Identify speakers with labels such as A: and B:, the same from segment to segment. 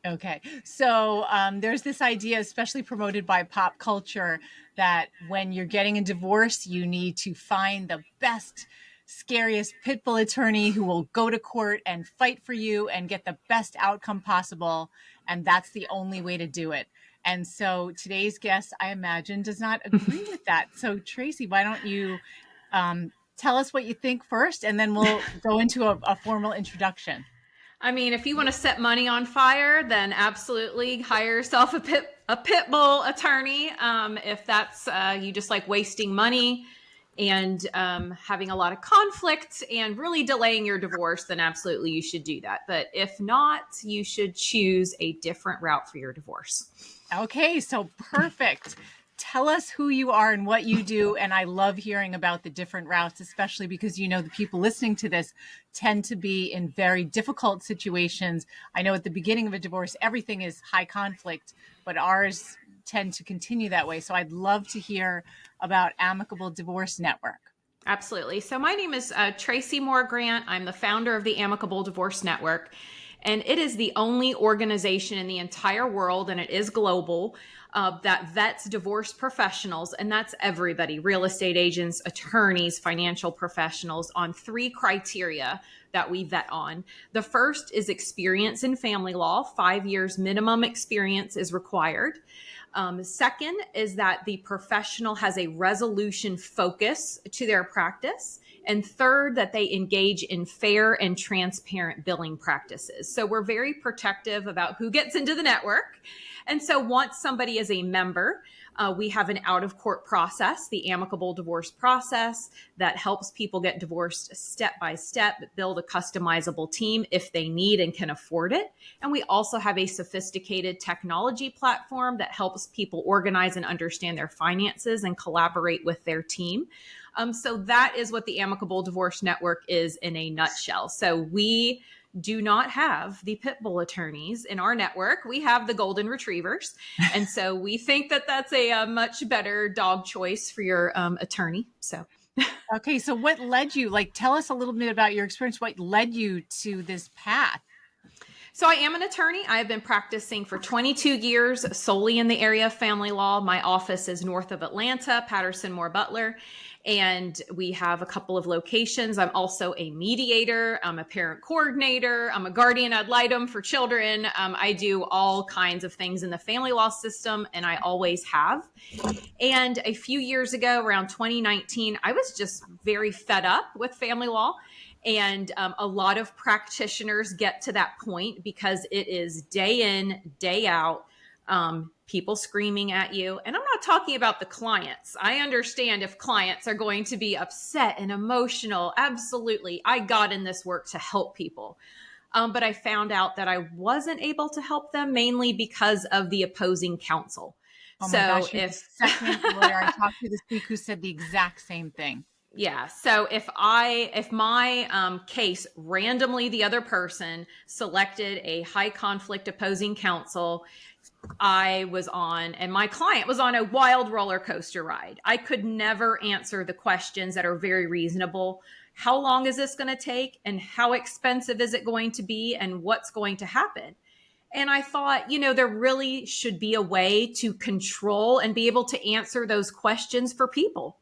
A: Okay. So there's this idea, especially promoted by pop culture, that when you're getting a divorce, you need to find the best, scariest pit bull attorney who will go to court and fight for you and get the best outcome possible. And that's the only way to do it. And so today's guest, I imagine, does not agree with that. So, Tracy, why don't you tell us what you think first, and then we'll go into a formal introduction.
B: I mean, if you want to set money on fire, then absolutely hire yourself a pit bull attorney. If that's you just like wasting money and having a lot of conflict and really delaying your divorce, then absolutely you should do that. But if not, you should choose a different route for your divorce.
A: Okay, so perfect. Tell us who you are and what you do. And I love hearing about the different routes, especially because, the people listening to this tend to be in very difficult situations. I know at the beginning of a divorce, everything is high conflict, but ours tend to continue that way. So I'd love to hear about Amicable Divorce Network.
B: Absolutely. So my name is Tracy Moore-Grant. I'm the founder of the Amicable Divorce Network. And it is the only organization in the entire world, and it is global, that vets divorce professionals. And that's everybody: real estate agents, attorneys, financial professionals, on 3 criteria that we vet on. The first is experience in family law. 5 years minimum experience is required. Second is that the professional has a resolution focus to their practice. And third, that they engage in fair and transparent billing practices. So we're very protective about who gets into the network. And so once somebody is a member, we have an out-of-court process, the amicable divorce process, that helps people get divorced step by step, build a customizable team if they need and can afford it. And we also have a sophisticated technology platform that helps people organize and understand their finances and collaborate with their team. So that is what the Amicable Divorce Network is in a nutshell. So we do not have the pit bull attorneys in our network. We have the golden retrievers. And so we think that that's a much better dog choice for your attorney. So.
A: Okay. So what led you, tell us a little bit about your experience. What led you to this path?
B: So I am an attorney. I have been practicing for 22 years solely in the area of family law. My office is north of Atlanta, Patterson, Moore, Butler. And we have a couple of locations. I'm also a mediator. I'm a parent coordinator. I'm a guardian ad litem for children. I do all kinds of things in the family law system, and I always have. And a few years ago, around 2019, I was just very fed up with family law. And a lot of practitioners get to that point because it is day in, day out, people screaming at you. And I'm not talking about the clients. I understand if clients are going to be upset and emotional. Absolutely. I got in this work to help people. But I found out that I wasn't able to help them mainly because of the opposing counsel.
A: Oh my gosh, you're the second lawyer I talked to this week who said the exact same thing.
B: Yeah. So if my case randomly, the other person selected a high conflict opposing counsel, I was on, and my client was on, a wild roller coaster ride. I could never answer the questions that are very reasonable. How long is this going to take? And how expensive is it going to be? And what's going to happen? And I thought, there really should be a way to control and be able to answer those questions for people.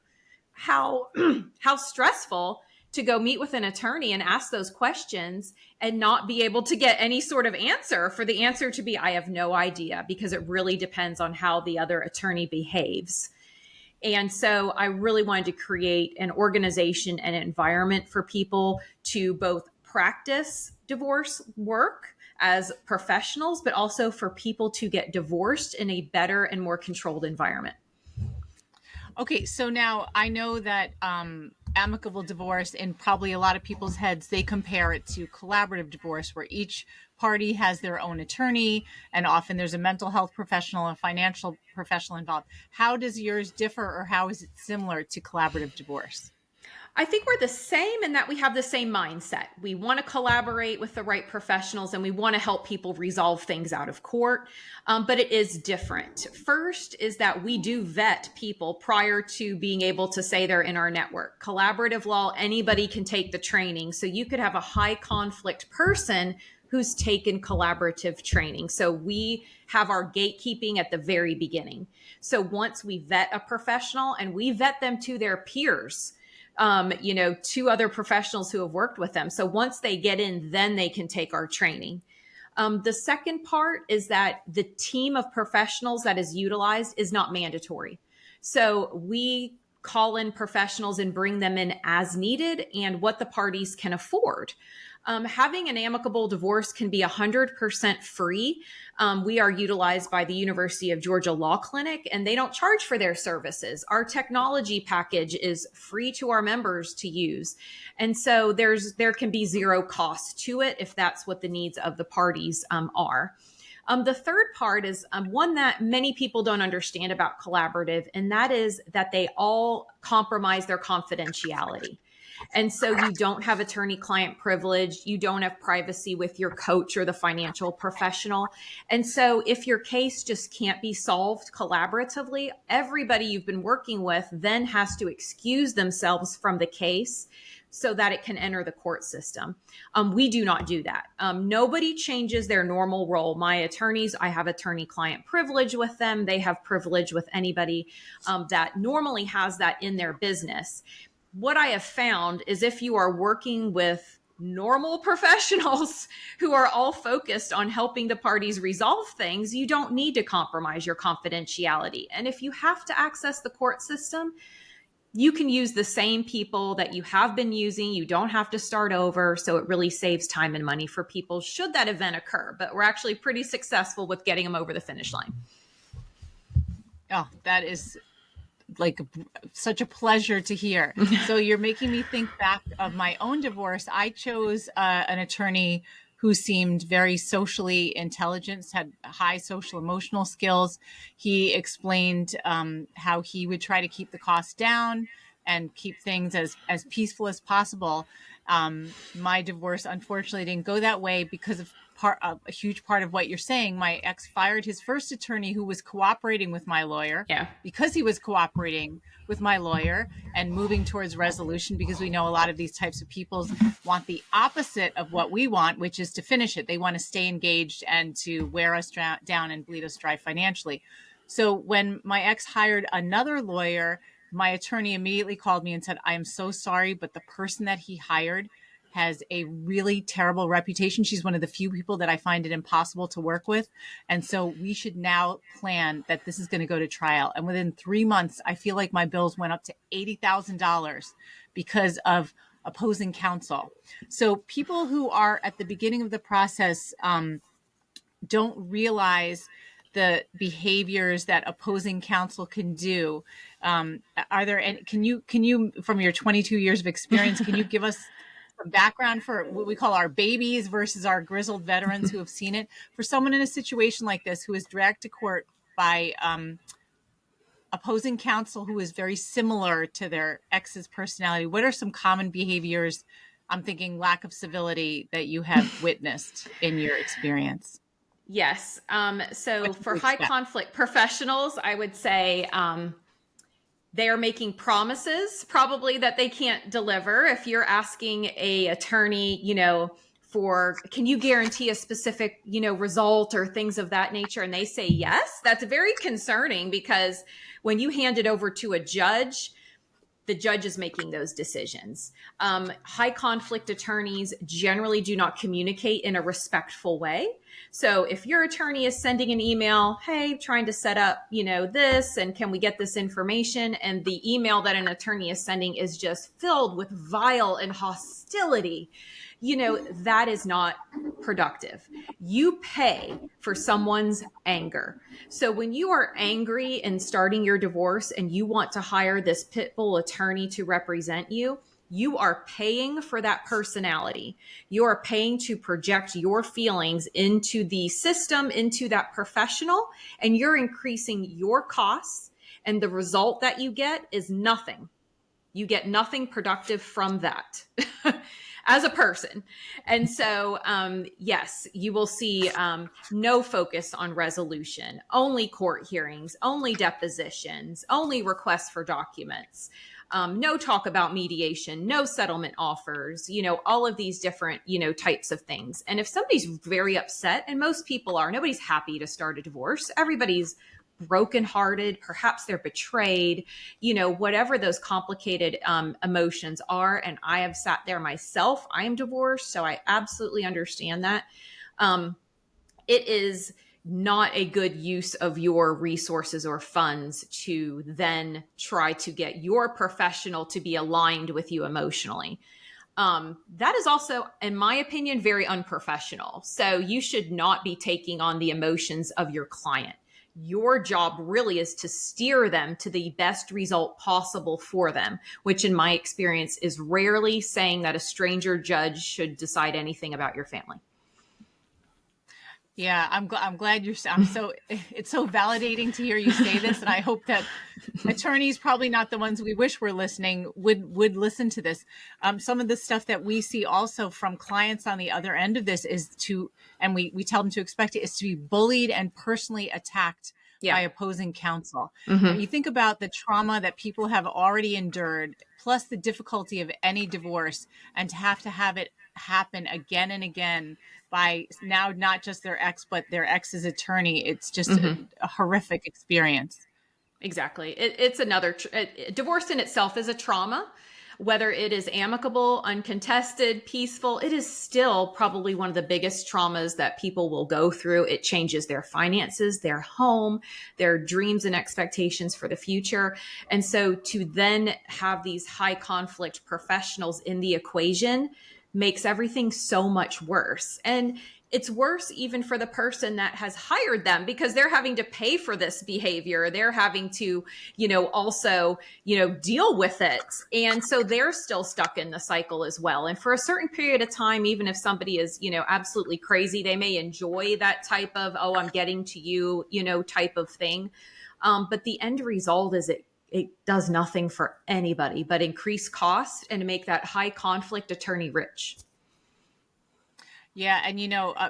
B: How stressful to go meet with an attorney and ask those questions and not be able to get any sort of answer, for the answer to be, I have no idea, because it really depends on how the other attorney behaves. And so I really wanted to create an organization and environment for people to both practice divorce work as professionals, but also for people to get divorced in a better and more controlled environment.
A: Okay, so now I know that amicable divorce, in probably a lot of people's heads, they compare it to collaborative divorce, where each party has their own attorney, and often there's a mental health professional and financial professional involved. How does yours differ, or how is it similar to collaborative divorce?
B: I think we're the same in that we have the same mindset. We want to collaborate with the right professionals, and we want to help people resolve things out of court. But it is different. First is that we do vet people prior to being able to say they're in our network. Collaborative law, anybody can take the training. So you could have a high conflict person who's taken collaborative training. So we have our gatekeeping at the very beginning. So once we vet a professional and we vet them to their peers, two other professionals who have worked with them. So once they get in, then they can take our training. The second part is that the team of professionals that is utilized is not mandatory. So we call in professionals and bring them in as needed and what the parties can afford. Having an amicable divorce can be 100% free. We are utilized by the University of Georgia Law Clinic, and they don't charge for their services. Our technology package is free to our members to use. And so there can be zero cost to it if that's what the needs of the parties are. The third part is one that many people don't understand about collaborative, and that is that they all compromise their confidentiality. And so you don't have attorney-client privilege. You don't have privacy with your coach or the financial professional. And so if your case just can't be solved collaboratively, everybody you've been working with then has to excuse themselves from the case so that it can enter the court system. We do not do that. Nobody changes their normal role. My attorneys, I have attorney-client privilege with them. They have privilege with anybody that normally has that in their business. What I have found is if you are working with normal professionals who are all focused on helping the parties resolve things, you don't need to compromise your confidentiality. And if you have to access the court system, you can use the same people that you have been using. You don't have to start over. So it really saves time and money for people should that event occur. But we're actually pretty successful with getting them over the finish line.
A: Oh, that is like such a pleasure to hear. So you're making me think back of my own divorce. I chose an attorney who seemed very socially intelligent, had high social emotional skills. He explained how he would try to keep the costs down and keep things as peaceful as possible. My divorce, unfortunately, didn't go that way because of a huge part of what you're saying. My ex fired his first attorney who was cooperating with my lawyer because he was cooperating with my lawyer and moving towards resolution, because we know a lot of these types of people want the opposite of what we want, which is to finish it. They want to stay engaged and to wear us down and bleed us dry financially. So when my ex hired another lawyer, my attorney immediately called me and said, I am so sorry, but the person that he hired has a really terrible reputation. She's one of the few people that I find it impossible to work with. And so we should now plan that this is going to go to trial. And within 3 months, I feel like my bills went up to $80,000 because of opposing counsel. So people who are at the beginning of the process don't realize the behaviors that opposing counsel can do. Are there, and can you, from your 22 years of experience, can you give us background for what we call our babies versus our grizzled veterans who have seen it? For someone in a situation like this who is dragged to court by opposing counsel who is very similar to their ex's personality, what are some common behaviors, I'm thinking lack of civility, that you have witnessed in your experience?
B: Yes. So for high conflict professionals, I would say they are making promises probably that they can't deliver. If you're asking a attorney, can you guarantee a specific, result or things of that nature? And they say yes, that's very concerning, because when you hand it over to a judge, the judge is making those decisions. High conflict attorneys generally do not communicate in a respectful way. So if your attorney is sending an email, hey, trying to set up, this, and can we get this information? And the email that an attorney is sending is just filled with vile and hostility, that is not productive. You pay for someone's anger. So when you are angry and starting your divorce and you want to hire this pit bull attorney to represent you, you are paying for that personality. You are paying to project your feelings into the system, into that professional, and you're increasing your costs. And the result that you get is nothing. You get nothing productive from that as a person. And so, yes, you will see no focus on resolution, only court hearings, only depositions, only requests for documents. no talk about mediation, no settlement offers, all of these different, types of things. And if somebody's very upset, and most people are, nobody's happy to start a divorce. Everybody's brokenhearted, perhaps they're betrayed, whatever those complicated emotions are. And I have sat there myself. I am divorced, so I absolutely understand that. It is not a good use of your resources or funds to then try to get your professional to be aligned with you emotionally. That is also, in my opinion, very unprofessional. So you should not be taking on the emotions of your client. Your job really is to steer them to the best result possible for them, which in my experience is rarely saying that a stranger judge should decide anything about your family.
A: Yeah, I'm glad it's so validating to hear you say this. And I hope that attorneys, probably not the ones we wish were listening, would listen to this. Some of the stuff that we see also from clients on the other end of this and we tell them to expect it, is to be bullied and personally attacked by opposing counsel. When you think about the trauma that people have already endured, plus the difficulty of any divorce, and to have it happen again and again by now not just their ex, but their ex's attorney, it's just a horrific experience.
B: Exactly. It's another divorce in itself is a trauma. Whether it is amicable, uncontested, peaceful, it is still probably one of the biggest traumas that people will go through. It changes their finances, their home, their dreams and expectations for the future. And so to then have these high conflict professionals in the equation makes everything so much worse. And it's worse even for the person that has hired them, because they're having to pay for this behavior. They're having to, also, deal with it. And so they're still stuck in the cycle as well. And for a certain period of time, even if somebody is, absolutely crazy, they may enjoy that type of, oh, I'm getting to you, type of thing. But the end result is it does nothing for anybody but increase cost and make that high conflict attorney rich.
A: Yeah. And,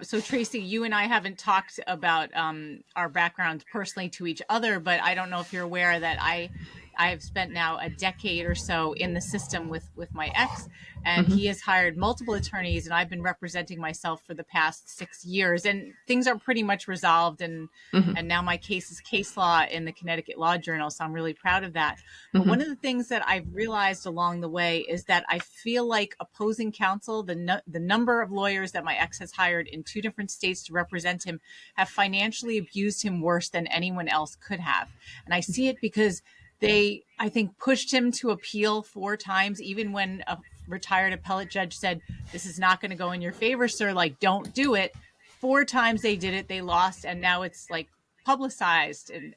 A: so Tracy, you and I haven't talked about our backgrounds personally to each other, but I don't know if you're aware that I have spent now a decade or so in the system with my ex, and he has hired multiple attorneys, and I've been representing myself for the past 6 years, and things are pretty much resolved. And now my case is case law in the Connecticut Law Journal. So I'm really proud of that. But one of the things that I've realized along the way is that I feel like opposing counsel, the number of lawyers that my ex has hired in 2 different states to represent him, have financially abused him worse than anyone else could have. And I see it because they, I think, pushed him to appeal 4 times, even when a retired appellate judge said, this is not going to go in your favor, sir, like, don't do it. 4 times they did it, they lost, and now it's like publicized and,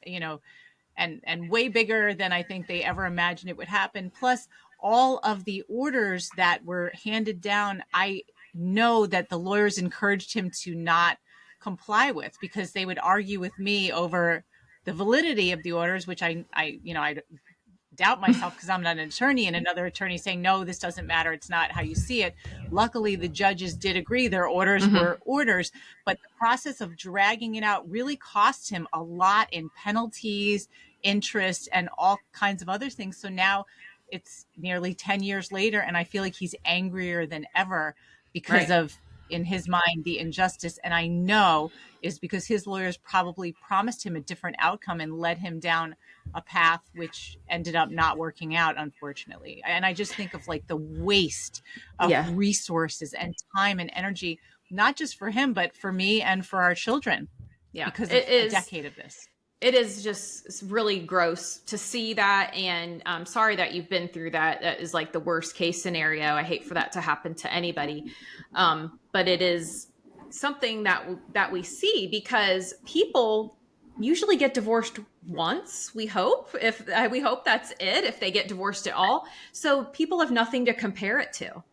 A: and way bigger than I think they ever imagined it would happen. Plus, all of the orders that were handed down, I know that the lawyers encouraged him to not comply with, because they would argue with me over the validity of the orders, which I doubt myself because I'm not an attorney, and another attorney saying, no, this doesn't matter. It's not how you see it. Luckily, the judges did agree their orders were orders, but the process of dragging it out really cost him a lot in penalties, interest, and all kinds of other things. So now it's nearly 10 years later, and I feel like he's angrier than ever because of, in his mind, the injustice. And I know is because his lawyers probably promised him a different outcome and led him down a path which ended up not working out, unfortunately. And I just think of like the waste of resources and time and energy, not just for him, but for me and for our children, because of a decade of this.
B: It is just really gross to see that. And I'm sorry that you've been through that. That is like the worst case scenario. I hate for that to happen to anybody. But it is something that we see, because people usually get divorced once. We hope that's it, if they get divorced at all. So people have nothing to compare it to.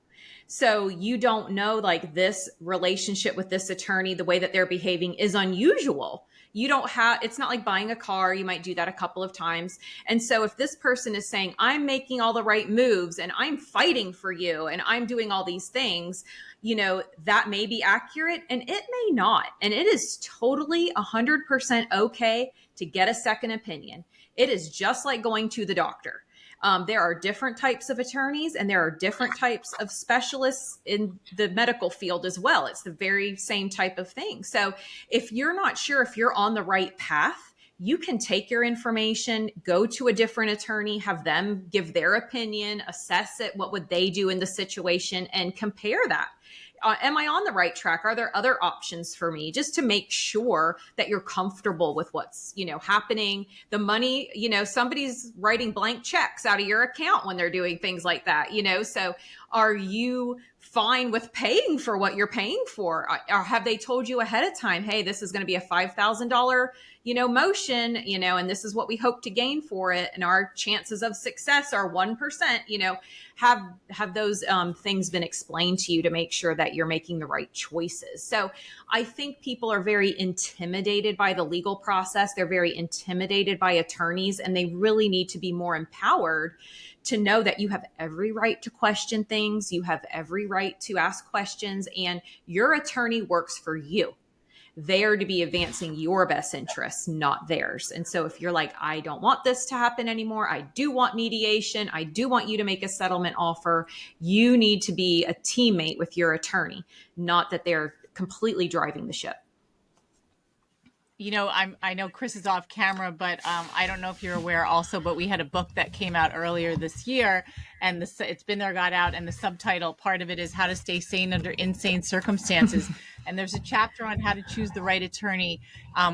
B: So you don't know, like, this relationship with this attorney, the way that they're behaving is unusual. It's not like buying a car. You might do that a couple of times. And so if this person is saying, I'm making all the right moves and I'm fighting for you and I'm doing all these things, that may be accurate and it may not. And it is totally 100% okay to get a second opinion. It is just like going to the doctor. There are different types of attorneys, and there are different types of specialists in the medical field as well. It's the very same type of thing. So if you're not sure if you're on the right path, you can take your information, go to a different attorney, have them give their opinion, assess it, what would they do in the situation, and compare that. Am I on the right track? Are there other options for me, just to make sure that you're comfortable with what's, happening? The money, somebody's writing blank checks out of your account when they're doing things like that, so are you fine with paying for what you're paying for? Or have they told you ahead of time, hey, this is going to be a $5,000, motion, and this is what we hope to gain for it, and our chances of success are 1%? Have those things been explained to you to make sure that you're making the right choices? So I think people are very intimidated by the legal process. They're very intimidated by attorneys, and they really need to be more empowered to know that you have every right to question things. You have every right to ask questions, and your attorney works for you. They are to be advancing your best interests, not theirs. And so if you're like, I don't want this to happen anymore, I do want mediation, I do want you to make a settlement offer, you need to be a teammate with your attorney, not that they're completely driving the ship.
A: I know Chris is off camera, but I don't know if you're aware also, but we had a book that came out earlier this year, and it's been there, got out, and the subtitle part of it is How to Stay Sane Under Insane Circumstances. And there's a chapter on how to choose the right attorney.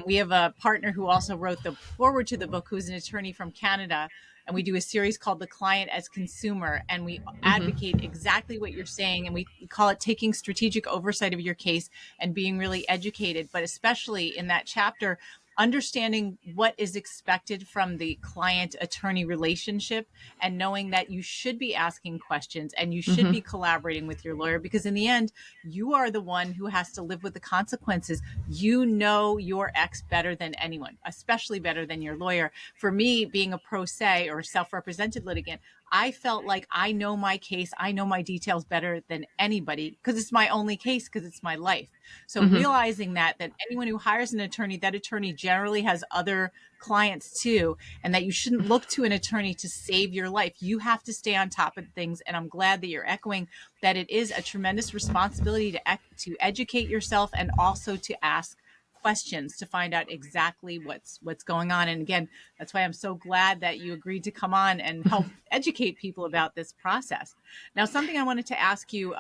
A: We have a partner who also wrote the foreword to the book, who's an attorney from Canada. And we do a series called The Client as Consumer, and we advocate exactly what you're saying. And we call it taking strategic oversight of your case and being really educated, but especially in that chapter, understanding what is expected from the client-attorney relationship, and knowing that you should be asking questions and you should be collaborating with your lawyer, because in the end, you are the one who has to live with the consequences. You know your ex better than anyone, especially better than your lawyer. For me, being a pro se or self-represented litigant, I felt like I know my case. I know my details better than anybody, because it's my only case, because it's my life. So realizing that anyone who hires an attorney, that attorney generally has other clients too, and that you shouldn't look to an attorney to save your life. You have to stay on top of things. And I'm glad that you're echoing that it is a tremendous responsibility to educate yourself, and also to ask questions to find out exactly what's going on. And again, that's why I'm so glad that you agreed to come on and help educate people about this process. Now, something I wanted to ask you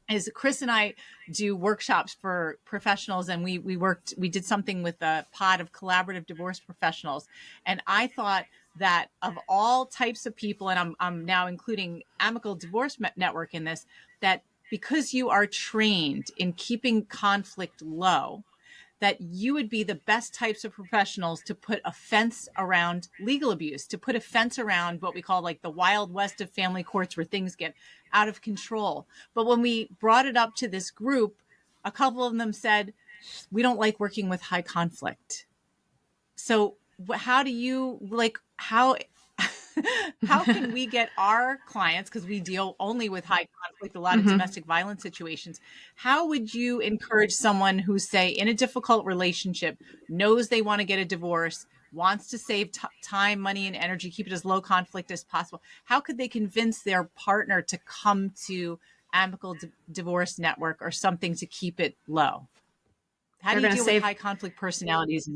A: is Chris and I do workshops for professionals, and we did something with a pod of collaborative divorce professionals. And I thought that of all types of people, and I'm now including Amicable Divorce Network in this, that because you are trained in keeping conflict low, that you would be the best types of professionals to put a fence around legal abuse, to put a fence around what we call like the Wild West of family courts, where things get out of control. But when we brought it up to this group, a couple of them said, we don't like working with high conflict. So how do you how can we get our clients, because we deal only with high conflict, a lot of domestic violence situations, how would you encourage someone who, say, in a difficult relationship, knows they want to get a divorce, wants to save time, money, and energy, keep it as low conflict as possible? How could they convince their partner to come to Amicable Divorce Network or something to keep it low? How do you deal with high conflict personalities?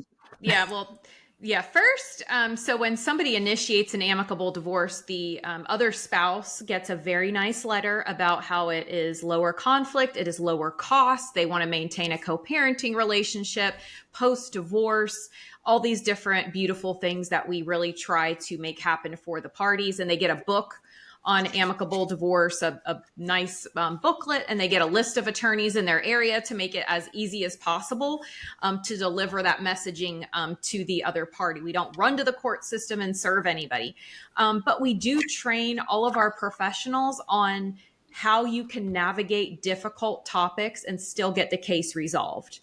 B: First, so when somebody initiates an amicable divorce, the other spouse gets a very nice letter about how it is lower conflict, it is lower cost, they want to maintain a co-parenting relationship, post-divorce, all these different beautiful things that we really try to make happen for the parties. And they get a book on amicable divorce, a nice booklet, and they get a list of attorneys in their area to make it as easy as possible to deliver that messaging to the other party. We don't run to the court system and serve anybody, but we do train all of our professionals on how you can navigate difficult topics and still get the case resolved.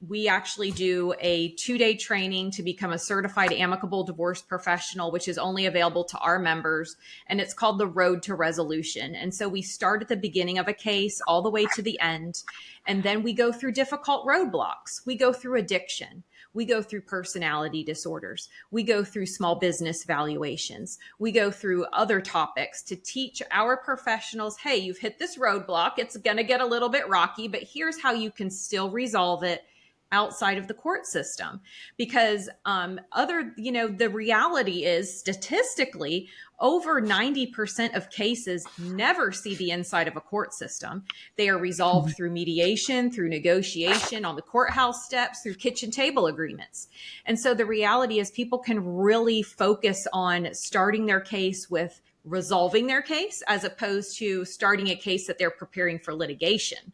B: We actually do a 2-day training to become a certified amicable divorce professional, which is only available to our members. And it's called the Road to Resolution. And so we start at the beginning of a case all the way to the end. And then we go through difficult roadblocks. We go through addiction. We go through personality disorders. We go through small business valuations. We go through other topics to teach our professionals, hey, you've hit this roadblock. It's going to get a little bit rocky, but here's how you can still resolve it outside of the court system. Because the reality is statistically, over 90% of cases never see the inside of a court system. They are resolved through mediation, through negotiation, on the courthouse steps, through kitchen table agreements. And so the reality is people can really focus on starting their case with resolving their case as opposed to starting a case that they're preparing for litigation.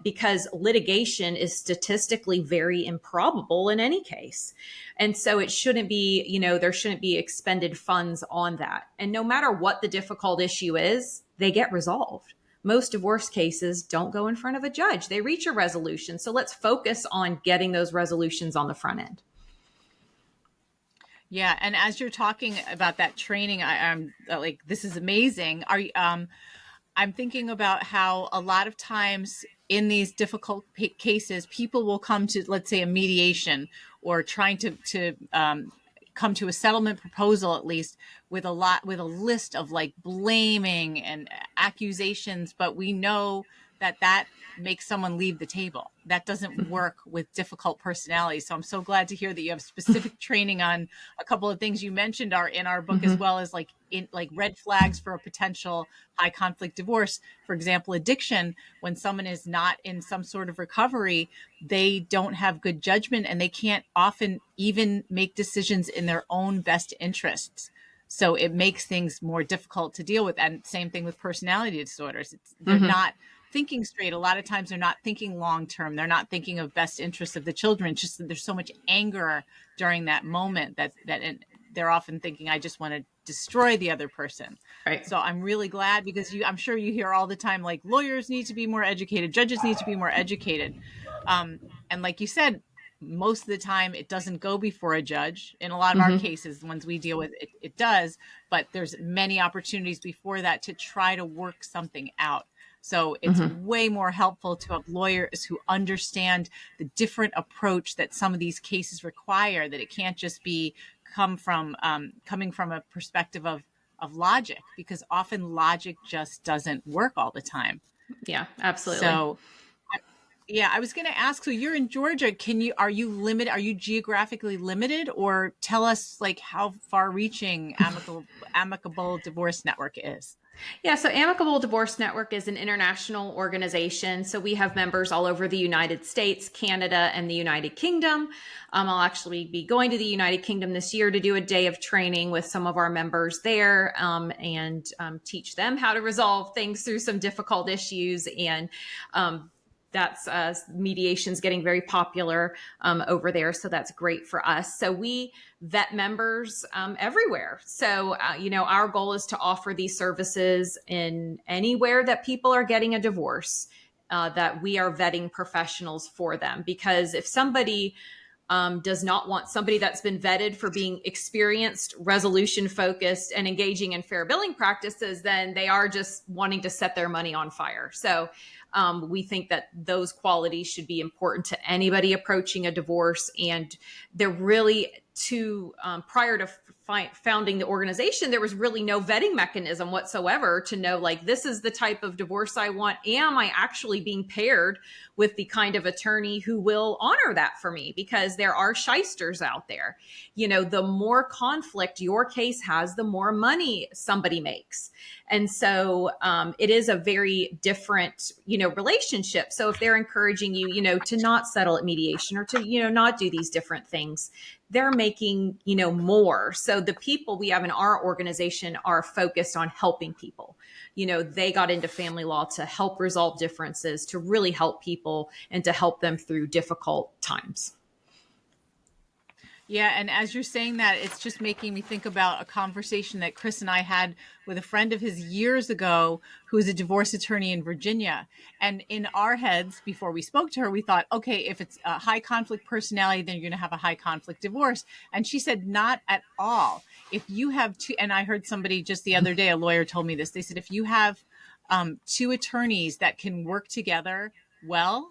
B: Because litigation is statistically very improbable in any case. And so it shouldn't be, there shouldn't be expended funds on that. And no matter what the difficult issue is, they get resolved. Most divorce cases don't go in front of a judge. They reach a resolution. So let's focus on getting those resolutions on the front end.
A: Yeah. And as you're talking about that training, I'm like, this is amazing. I'm thinking about how a lot of times in these difficult cases, people will come to, let's say, a mediation or trying to come to a settlement proposal, at least with a list of like blaming and accusations. But we know that makes someone leave the table. That doesn't work with difficult personalities. So I'm so glad to hear that you have specific training on a couple of things you mentioned are in our book, as well as like red flags for a potential high conflict divorce. For example, addiction, when someone is not in some sort of recovery, they don't have good judgment and they can't often even make decisions in their own best interests. So it makes things more difficult to deal with. And same thing with personality disorders. They're not thinking straight. A lot of times they're not thinking long term. They're not thinking of best interests of the children. It's just that there's so much anger during that moment that they're often thinking, I just want to destroy the other person.
B: Right.
A: So I'm really glad, because I'm sure you hear all the time, like, lawyers need to be more educated, judges need to be more educated. And like you said, most of the time it doesn't go before a judge. In a lot of our cases, the ones we deal with, it does, but there's many opportunities before that to try to work something out. So it's way more helpful to have lawyers who understand the different approach that some of these cases require, that it can't just be coming from a perspective of logic, because often logic just doesn't work all the time.
B: Yeah, absolutely.
A: So yeah, I was going to ask, so you're in Georgia. Are you geographically limited, or tell us like how far reaching Amicable Divorce Network is?
B: Yeah, so Amicable Divorce Network is an international organization. So we have members all over the United States, Canada, and the United Kingdom. I'll actually be going to the United Kingdom this year to do a day of training with some of our members there, and teach them how to resolve things through some difficult issues. And that's mediation's getting very popular over there. So that's great for us. So we vet members everywhere. So, our goal is to offer these services in anywhere that people are getting a divorce, that we are vetting professionals for them. Because if somebody does not want somebody that's been vetted for being experienced, resolution focused, and engaging in fair billing practices, then they are just wanting to set their money on fire. So we think that those qualities should be important to anybody approaching a divorce. And they're really prior to founding the organization, there was really no vetting mechanism whatsoever to know, like, this is the type of divorce I want. Am I actually being paired with the kind of attorney who will honor that for me? Because there are shysters out there. The more conflict your case has, the more money somebody makes. And so it is a very different, relationship. So if they're encouraging you, to not settle at mediation or to, not do these different things, they're making, more. So the people we have in our organization are focused on helping people. They got into family law to help resolve differences, to really help people and to help them through difficult times.
A: Yeah, and as you're saying that, it's just making me think about a conversation that Chris and I had with a friend of his years ago who's a divorce attorney in Virginia. And in our heads, before we spoke to her, we thought, okay, if it's a high conflict personality, then you're going to have a high conflict divorce. And she said, not at all. If you have two, and I heard somebody just the other day, a lawyer told me this, they said, if you have two attorneys that can work together well,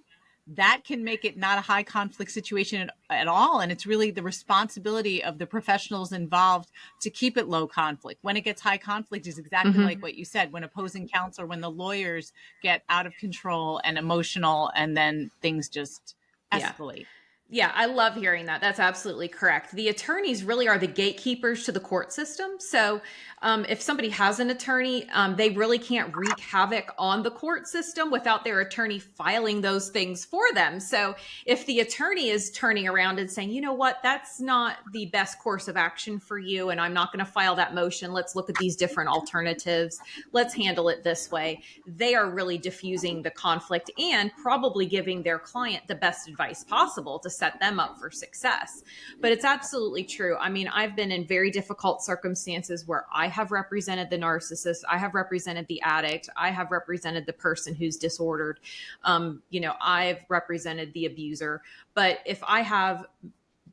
A: that can make it not a high conflict situation at all. And it's really the responsibility of the professionals involved to keep it low conflict. When it gets high conflict is exactly like what you said, when opposing counsel, when the lawyers get out of control and emotional, and then things just
B: Yeah.
A: escalate.
B: Yeah, I love hearing that. That's absolutely correct. The attorneys really are the gatekeepers to the court system. So if somebody has an attorney, they really can't wreak havoc on the court system without their attorney filing those things for them. So if the attorney is turning around and saying, you know what, that's not the best course of action for you, and I'm not going to file that motion. Let's look at these different alternatives. Let's handle it this way. They are really diffusing the conflict and probably giving their client the best advice possible to set them up for success. But it's absolutely true. I mean, I've been in very difficult circumstances where I have represented the narcissist, I have represented the addict, I have represented the person who's disordered. I've represented the abuser. But if I have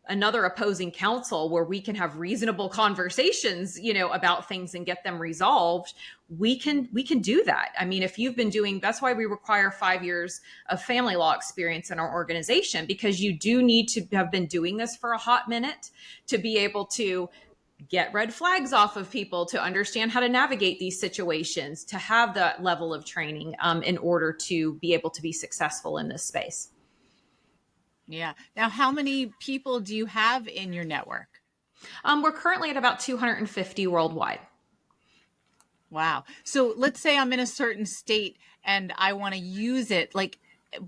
B: another opposing counsel where we can have reasonable conversations, about things and get them resolved, we can do that. I mean, if you've been doing, that's why we require 5 years of family law experience in our organization, because you do need to have been doing this for a hot minute to be able to get red flags off of people, to understand how to navigate these situations, to have that level of training in order to be able to be successful in this space.
A: Yeah. Now, how many people do you have in your network?
B: We're currently at about 250 worldwide.
A: Wow. So let's say I'm in a certain state and I want to use it. Like,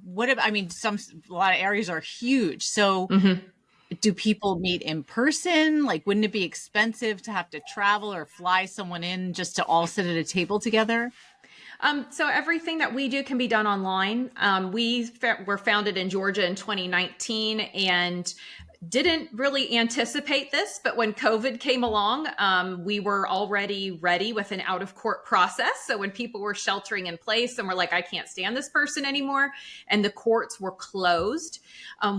A: what if, I mean, a lot of areas are huge. So do people meet in person? Like, wouldn't it be expensive to have to travel or fly someone in just to all sit at a table together?
B: So everything that we do can be done online. We were founded in Georgia in 2019 and didn't really anticipate this, but when COVID came along, we were already ready with an out of court process. So when people were sheltering in place and were like, I can't stand this person anymore, and the courts were closed,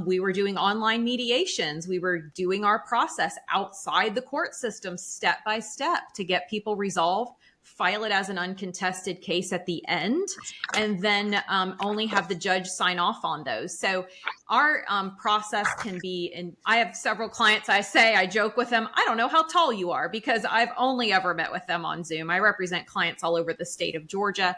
B: we were doing online mediations. We were doing our process outside the court system, step by step, to get people resolved, file it as an uncontested case at the end, and then only have the judge sign off on those. So our process can be, and I have several clients, I joke with them, I don't know how tall you are, because I've only ever met with them on Zoom. I represent clients all over the state of Georgia,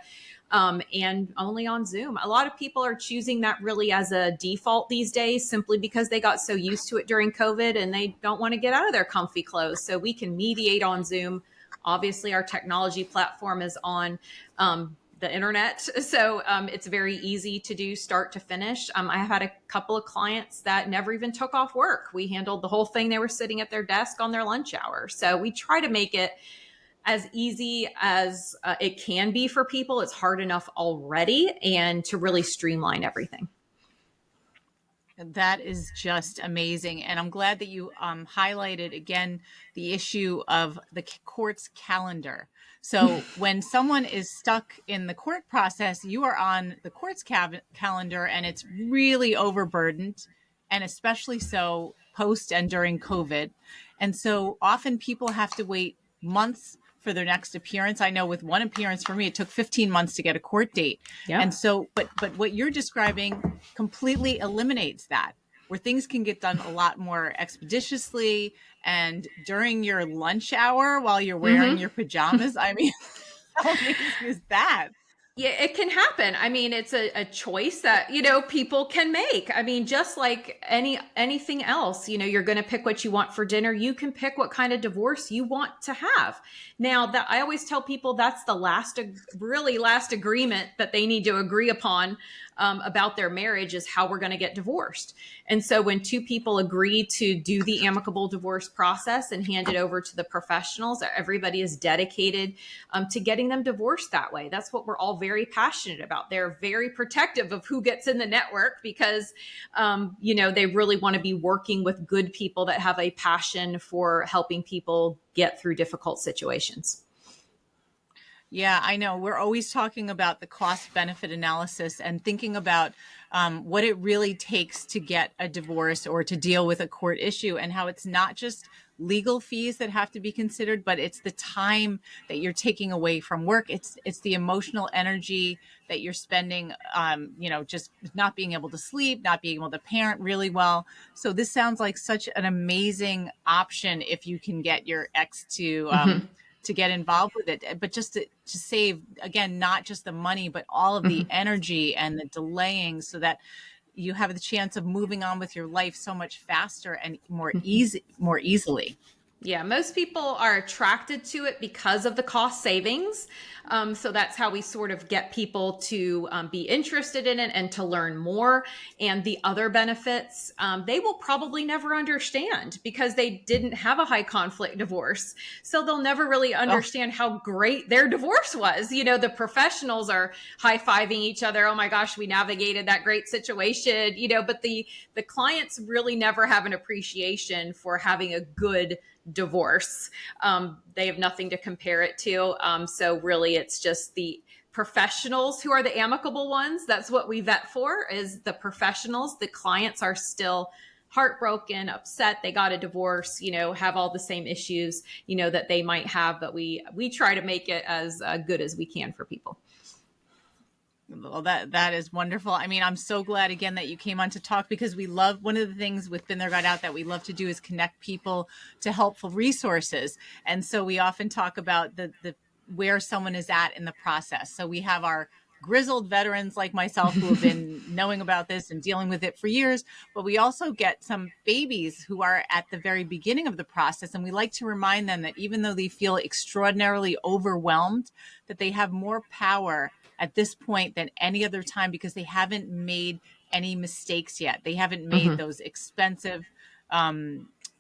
B: and only on Zoom. A lot of people are choosing that really as a default these days, simply because they got so used to it during COVID and they don't want to get out of their comfy clothes. So we can mediate on Zoom. Obviously, our technology platform is on the internet, so it's very easy to do start to finish. I had a couple of clients that never even took off work. We handled the whole thing. They were sitting at their desk on their lunch hour. So we try to make it as easy as it can be for people. It's hard enough already, and to really streamline everything.
A: That is just amazing. And I'm glad that you highlighted again the issue of the court's calendar. So when someone is stuck in the court process, you are on the court's calendar, and it's really overburdened, and especially so post and during COVID. And so often people have to wait months for their next appearance. I know with one appearance for me, it took 15 months to get a court date.
B: Yeah.
A: And so, but what you're describing completely eliminates that, where things can get done a lot more expeditiously and during your lunch hour while you're wearing your pajamas. I mean, how amazing is that?
B: Yeah, it can happen. I mean, it's a choice that, people can make. I mean, just like anything else, you're going to pick what you want for dinner. You can pick what kind of divorce you want to have. Now, that I always tell people that's the last agreement that they need to agree upon about their marriage is how we're going to get divorced. And so when two people agree to do the amicable divorce process and hand it over to the professionals, everybody is dedicated to getting them divorced that way. That's what we're all very passionate about. They're very protective of who gets in the network because, they really want to be working with good people that have a passion for helping people get through difficult situations.
A: Yeah, I know. We're always talking about the cost benefit analysis and thinking about what it really takes to get a divorce or to deal with a court issue, and how it's not just legal fees that have to be considered, but it's the time that you're taking away from work. It's the emotional energy that you're spending, just not being able to sleep, not being able to parent really well. So this sounds like such an amazing option if you can get your ex to get involved with it, but just to save, again, not just the money, but all of the energy and the delaying, so that you have the chance of moving on with your life so much faster and more easily.
B: Yeah, most people are attracted to it because of the cost savings. So that's how we sort of get people to be interested in it and to learn more. And the other benefits, they will probably never understand because they didn't have a high conflict divorce. So they'll never really understand how great their divorce was. The professionals are high-fiving each other. Oh my gosh, we navigated that great situation, but the clients really never have an appreciation for having a good divorce. They have nothing to compare it to. So really it's just the professionals who are the amicable ones. That's what we vet for, is the professionals. The clients are still heartbroken, upset, they got a divorce, have all the same issues, that they might have, but we try to make it as good as we can for people.
A: Well, that is wonderful. I mean, I'm so glad again that you came on to talk, because we love, one of the things with Been There Got Out that we love to do is connect people to helpful resources. And so we often talk about the where someone is at in the process. So we have our grizzled veterans like myself who have been knowing about this and dealing with it for years, but we also get some babies who are at the very beginning of the process. And we like to remind them that even though they feel extraordinarily overwhelmed, that they have more power at this point than any other time, because they haven't made any mistakes yet. They haven't made those expensive,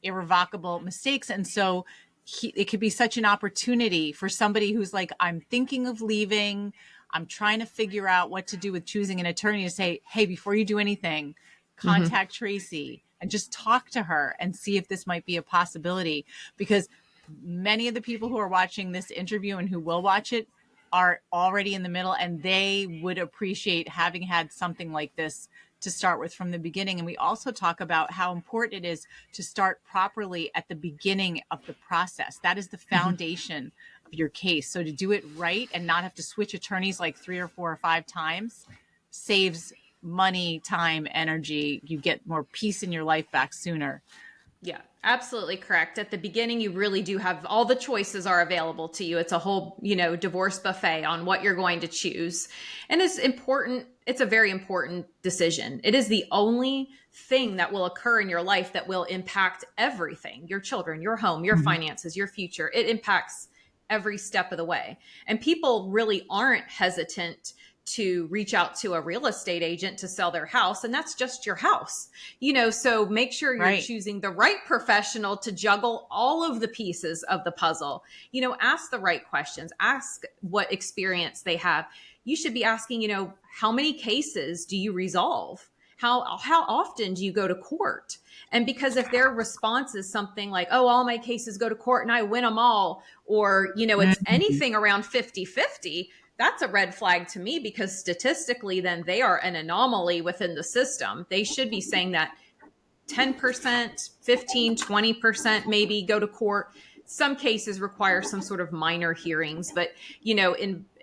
A: irrevocable mistakes. And so it could be such an opportunity for somebody who's like, I'm thinking of leaving, I'm trying to figure out what to do with choosing an attorney, to say, hey, before you do anything, contact Tracy and just talk to her and see if this might be a possibility. Because many of the people who are watching this interview and who will watch it are already in the middle, and they would appreciate having had something like this to start with from the beginning. And we also talk about how important it is to start properly at the beginning of the process. That is the foundation of your case. So to do it right and not have to switch attorneys like 3 or 4 or 5 times saves money, time, energy. You get more peace in your life back sooner.
B: Yeah, absolutely correct. At the beginning, you really do have all the choices are available to you. It's a whole, divorce buffet on what you're going to choose. And it's important. It's a very important decision. It is the only thing that will occur in your life that will impact everything: your children, your home, your finances, your future. It impacts every step of the way. And people really aren't hesitant to reach out to a real estate agent to sell their house. And that's just your house, so make sure you're choosing the right professional to juggle all of the pieces of the puzzle. Ask the right questions, ask what experience they have. You should be asking, how many cases do you resolve? How often do you go to court? And because if their response is something like, oh, all my cases go to court and I win them all, or, it's anything around 50-50, that's a red flag to me, because statistically, then they are an anomaly within the system. They should be saying that 10%, 15, 20% maybe go to court. Some cases require some sort of minor hearings, but,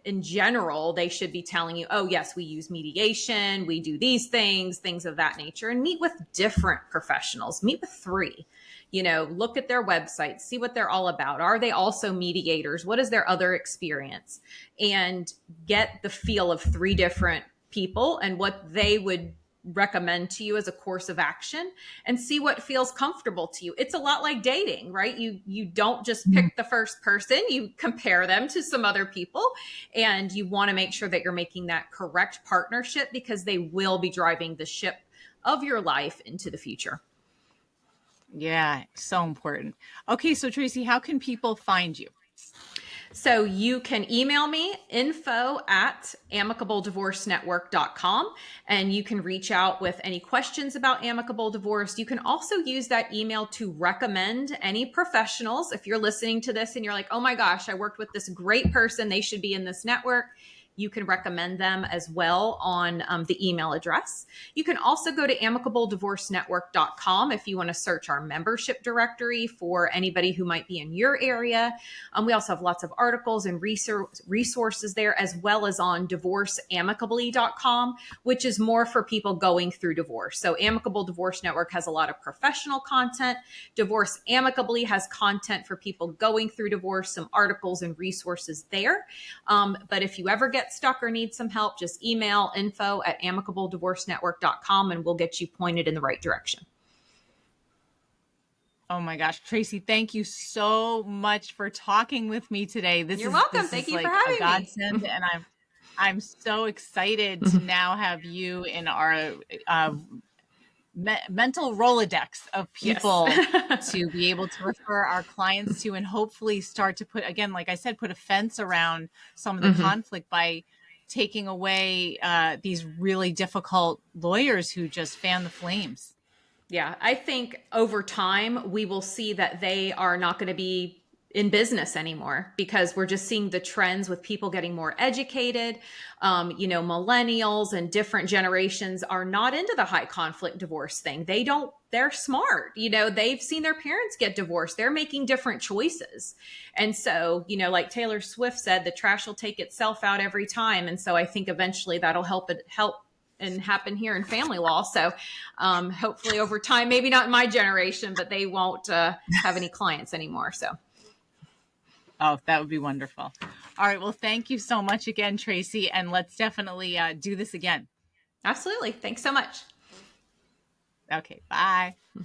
B: in general, they should be telling you, oh, yes, we use mediation, we do these things of that nature, and meet with different professionals. Meet with 3. Look at their website, see what they're all about. Are they also mediators? What is their other experience? And get the feel of 3 different people and what they would recommend to you as a course of action, and see what feels comfortable to you. It's a lot like dating, right? You don't just pick the first person, you compare them to some other people, and you want to make sure that you're making that correct partnership, because they will be driving the ship of your life into the future.
A: Yeah, so important. Okay, so Tracy, how can people find you?
B: So you can email me, info@amicableddivorcenetwork.com, and you can reach out with any questions about amicable divorce. You can also use that email to recommend any professionals. If you're listening to this and you're like, oh my gosh, I worked with this great person, they should be in this network, you can recommend them as well on the email address. You can also go to amicableddivorcenetwork.com if you want to search our membership directory for anybody who might be in your area. We also have lots of articles and resources there, as well as on divorceamicably.com, which is more for people going through divorce. So Amicable Divorce Network has a lot of professional content. Divorce Amicably has content for people going through divorce, some articles and resources there. But if you ever get stuck or need some help, just email info@amicableddivorcenetwork.com and we'll get you pointed in the right direction.
A: Oh my gosh, Tracy, thank you so much for talking with me today.
B: You're welcome. Thank you for
A: like a
B: having me.
A: godsend, and I'm so excited to now have you in our mental Rolodex of people
B: Yes.
A: to be able to refer our clients to, and hopefully start to put, again, like I said, put a fence around some of the conflict by taking away these really difficult lawyers who just fan the flames.
B: Yeah, I think over time we will see that they are not going to be in business anymore, because we're just seeing the trends with people getting more educated. Millennials and different generations are not into the high conflict divorce thing. They're smart. They've seen their parents get divorced. They're making different choices. And so, like Taylor Swift said, the trash will take itself out every time. And so I think eventually that'll help and happen here in family law. So hopefully over time, maybe not in my generation, but they won't have any clients anymore. So.
A: Oh, that would be wonderful. All right. Well, thank you so much again, Tracy. And let's definitely do this again.
B: Absolutely. Thanks so much.
A: Okay. Bye.
B: Bye.